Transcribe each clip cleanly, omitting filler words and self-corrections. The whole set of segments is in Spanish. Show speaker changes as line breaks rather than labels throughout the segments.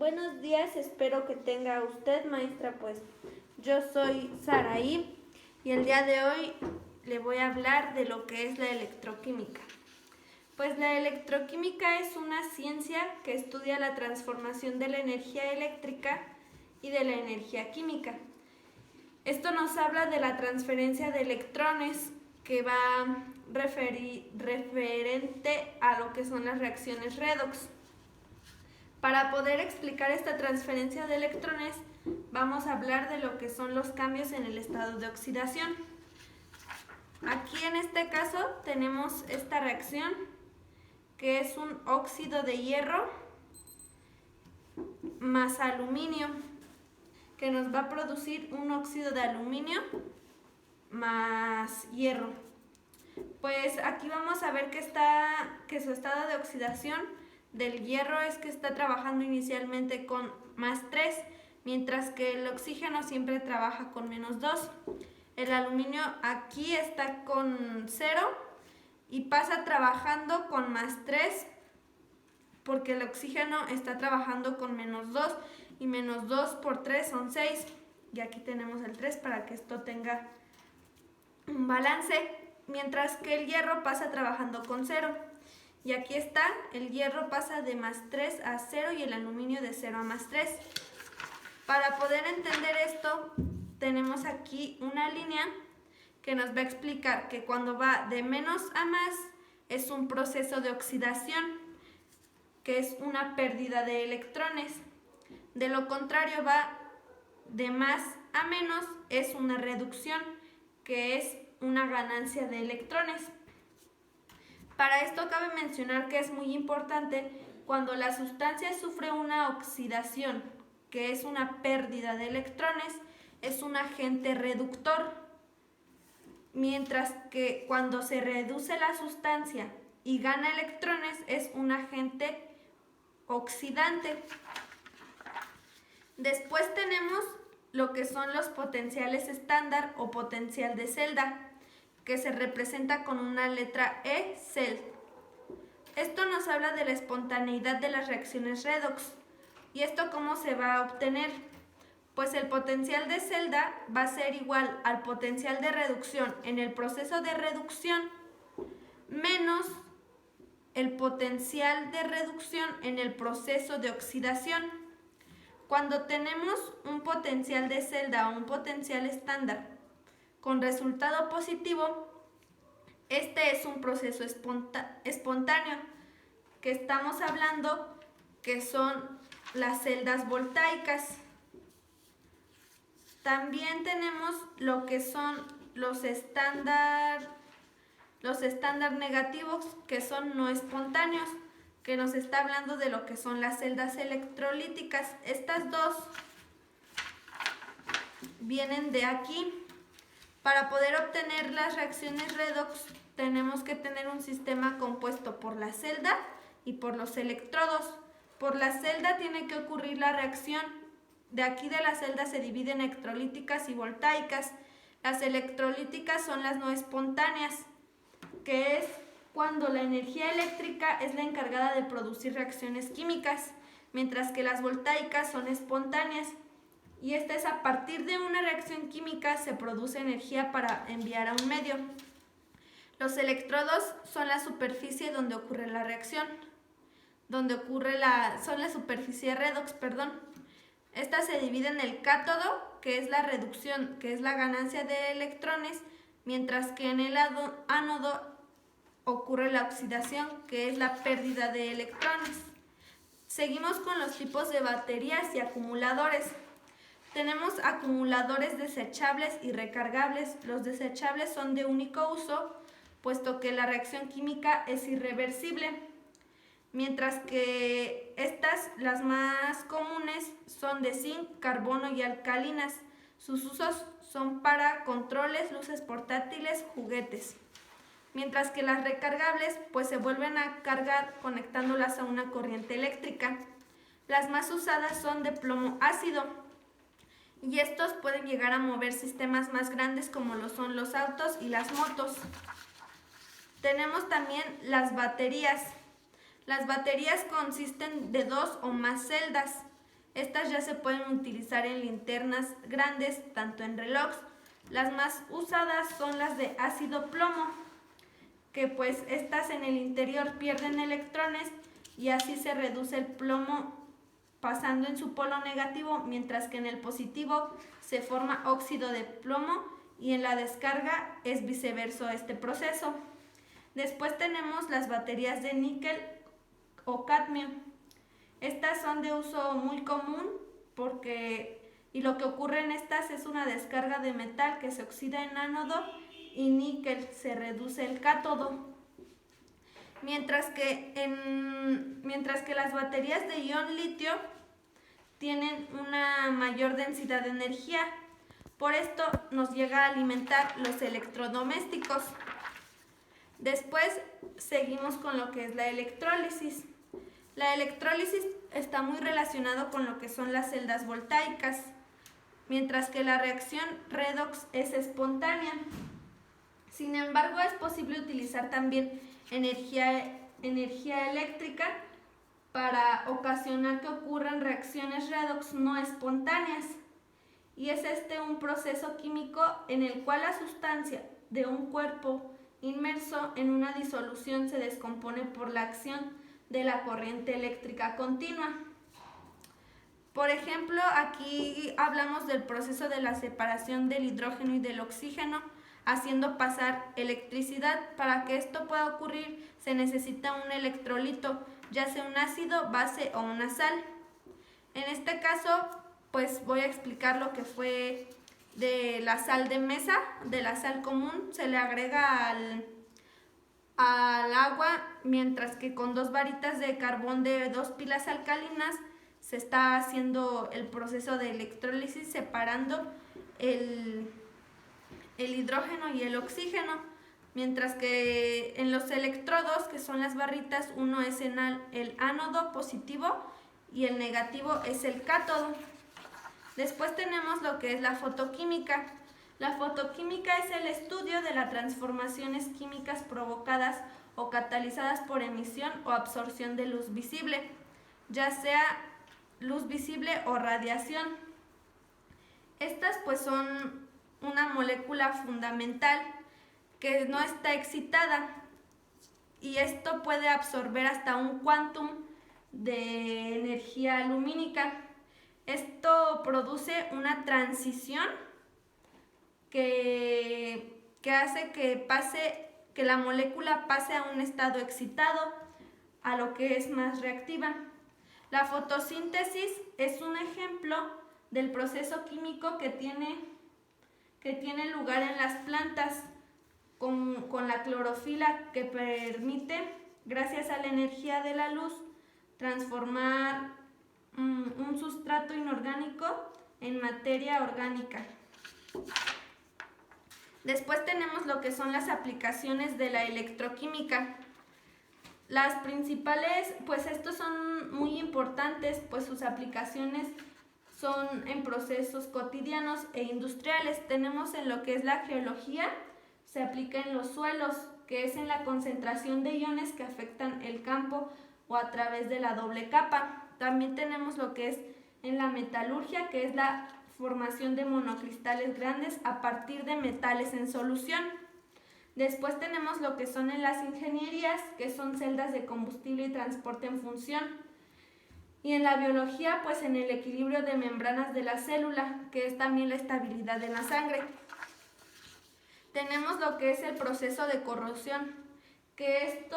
Buenos días, espero que tenga usted, maestra. Pues yo soy Saraí y el día de hoy le voy a hablar de lo que es la electroquímica. Pues la electroquímica es una ciencia que estudia la transformación de la energía eléctrica y de la energía química. Esto nos habla de la transferencia de electrones que va referente a lo que son las reacciones redox. Para poder explicar esta transferencia de electrones, vamos a hablar de lo que son los cambios en el estado de oxidación. Aquí en este caso tenemos esta reacción, que es un óxido de hierro más aluminio, que nos va a producir un óxido de aluminio más hierro. Pues aquí vamos a ver que su estado de oxidación del hierro es que está trabajando inicialmente con +3, mientras que el oxígeno siempre trabaja con -2. El aluminio aquí está con 0 y pasa trabajando con +3 porque el oxígeno está trabajando con -2 y -2 por 3 son 6. Y aquí tenemos el 3 para que esto tenga un balance, mientras que el hierro pasa trabajando con 0. Y aquí está, el hierro pasa de +3 a 0 y el aluminio de 0 a +3. Para poder entender esto, tenemos aquí una línea que nos va a explicar que cuando va de menos a más es un proceso de oxidación, que es una pérdida de electrones. De lo contrario, va de más a menos, es una reducción, que es una ganancia de electrones. Para esto cabe mencionar que es muy importante cuando la sustancia sufre una oxidación, que es una pérdida de electrones, es un agente reductor, mientras que cuando se reduce la sustancia y gana electrones es un agente oxidante. Después tenemos lo que son los potenciales estándar o potencial de celda, que se representa con una letra E, cel. Esto nos habla de la espontaneidad de las reacciones redox. ¿Y esto cómo se va a obtener? Pues el potencial de celda va a ser igual al potencial de reducción en el proceso de reducción menos el potencial de reducción en el proceso de oxidación. Cuando tenemos un potencial de celda o un potencial estándar con resultado positivo, este es un proceso espontáneo, que estamos hablando que son las celdas voltaicas. También tenemos lo que son los estándar negativos, que son no espontáneos, que nos está hablando de lo que son las celdas electrolíticas. Estas dos vienen de aquí. Para poder obtener las reacciones redox tenemos que tener un sistema compuesto por la celda y por los electrodos. Por la celda tiene que ocurrir la reacción. De aquí de la celda se dividen electrolíticas y voltaicas. Las electrolíticas son las no espontáneas, que es cuando la energía eléctrica es la encargada de producir reacciones químicas, mientras que las voltaicas son espontáneas. Y esta es a partir de una reacción química se produce energía para enviar a un medio. Los electrodos son la superficie donde ocurre la reacción, son la superficie redox, Esta se divide en el cátodo, que es la reducción, que es la ganancia de electrones, mientras que en el ánodo ocurre la oxidación, que es la pérdida de electrones. Seguimos con los tipos de baterías y acumuladores. Tenemos acumuladores desechables y recargables. Los desechables son de único uso, puesto que la reacción química es irreversible, mientras que las más comunes, son de zinc, carbono y alcalinas. Sus usos son para controles, luces portátiles, juguetes. Mientras que las recargables pues se vuelven a cargar conectándolas a una corriente eléctrica. Las más usadas son de plomo ácido, y estos pueden llegar a mover sistemas más grandes como lo son los autos y las motos. Tenemos también las baterías. Las baterías consisten de 2 o más celdas. Estas ya se pueden utilizar en linternas grandes, tanto en relojes. Las más usadas son las de ácido plomo, que pues estas en el interior pierden electrones y así se reduce el plomo pasando en su polo negativo, mientras que en el positivo se forma óxido de plomo y en la descarga es viceversa este proceso. Después tenemos las baterías de níquel o cadmio. Estas son de uso muy común y lo que ocurre en estas es una descarga de metal que se oxida en ánodo y níquel se reduce el cátodo. Mientras que las baterías de ion litio tienen una mayor densidad de energía. Por esto nos llega a alimentar los electrodomésticos. Después seguimos con lo que es la electrólisis. La electrólisis está muy relacionado con lo que son las celdas voltaicas, mientras que la reacción redox es espontánea. Sin embargo, es posible utilizar también energía eléctrica para ocasionar que ocurran reacciones redox no espontáneas. Y es un proceso químico en el cual la sustancia de un cuerpo inmerso en una disolución se descompone por la acción de la corriente eléctrica continua. Por ejemplo, aquí hablamos del proceso de la separación del hidrógeno y del oxígeno, haciendo pasar electricidad. Para que esto pueda ocurrir se necesita un electrolito, ya sea un ácido, base o una sal. En este caso, pues voy a explicar lo que fue de la sal de mesa, de la sal común, se le agrega al agua, mientras que con 2 varitas de carbón de 2 pilas alcalinas se está haciendo el proceso de electrólisis separando el hidrógeno y el oxígeno, mientras que en los electrodos, que son las barritas, uno es en el ánodo positivo y el negativo es el cátodo. Después tenemos lo que es la fotoquímica. La fotoquímica es el estudio de las transformaciones químicas provocadas o catalizadas por emisión o absorción de luz visible, ya sea luz visible o radiación. Estas pues son una molécula fundamental que no está excitada y esto puede absorber hasta un quantum de energía lumínica. Esto produce una transición que hace que la molécula pase a un estado excitado, a lo que es más reactiva. La fotosíntesis es un ejemplo del proceso químico que tiene lugar en las plantas con la clorofila, que permite, gracias a la energía de la luz, transformar un sustrato inorgánico en materia orgánica. Después tenemos lo que son las aplicaciones de la electroquímica. Las principales, pues estos son muy importantes, pues sus aplicaciones son en procesos cotidianos e industriales. Tenemos en lo que es la geología, se aplica en los suelos, que es en la concentración de iones que afectan el campo o a través de la doble capa. También tenemos lo que es en la metalurgia, que es la formación de monocristales grandes a partir de metales en solución. Después tenemos lo que son en las ingenierías, que son celdas de combustible y transporte en función. Y en la biología, pues en el equilibrio de membranas de la célula, que es también la estabilidad en la sangre. Tenemos lo que es el proceso de corrosión, que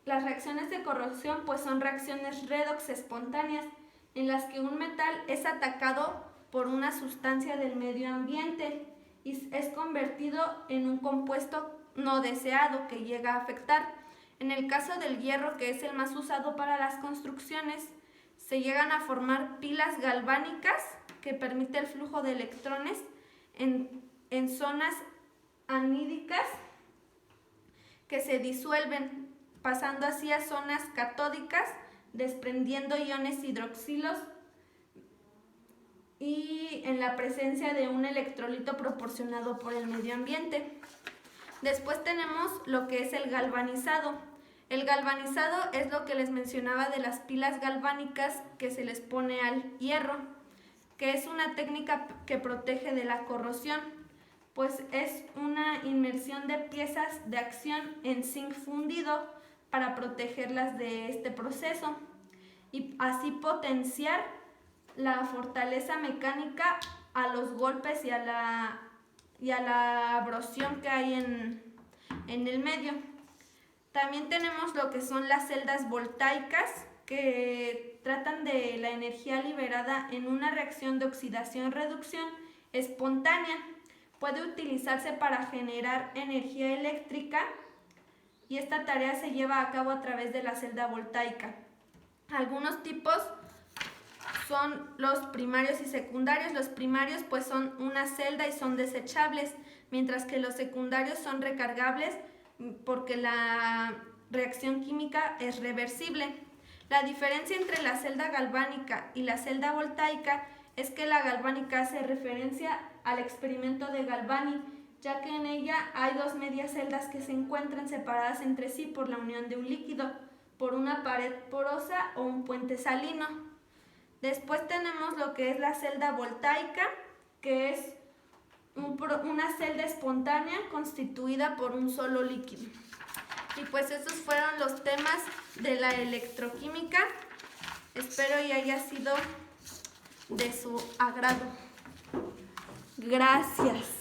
las reacciones de corrosión, pues son reacciones redox espontáneas, en las que un metal es atacado por una sustancia del medio ambiente y es convertido en un compuesto no deseado que llega a afectar. En el caso del hierro, que es el más usado para las construcciones, se llegan a formar pilas galvánicas que permiten el flujo de electrones en zonas anídicas que se disuelven, pasando así a zonas catódicas, desprendiendo iones hidroxilos y en la presencia de un electrolito proporcionado por el medio ambiente. Después tenemos lo que es el galvanizado. El galvanizado es lo que les mencionaba de las pilas galvánicas que se les pone al hierro, que es una técnica que protege de la corrosión, pues es una inmersión de piezas de acción en zinc fundido para protegerlas de este proceso y así potenciar la fortaleza mecánica a los golpes y a la abrasión que hay en el medio. También tenemos lo que son las celdas voltaicas, que tratan de la energía liberada en una reacción de oxidación-reducción espontánea. Puede utilizarse para generar energía eléctrica y esta tarea se lleva a cabo a través de la celda voltaica. Algunos tipos son los primarios y secundarios. Los primarios pues son una celda y son desechables, mientras que los secundarios son recargables porque la reacción química es reversible. La diferencia entre la celda galvánica y la celda voltaica es que la galvánica hace referencia al experimento de Galvani, ya que en ella hay dos medias celdas que se encuentran separadas entre sí por la unión de un líquido, por una pared porosa o un puente salino. Después tenemos lo que es la celda voltaica, que es una celda espontánea constituida por un solo líquido. Y pues esos fueron los temas de la electroquímica. Espero y haya sido de su agrado. Gracias.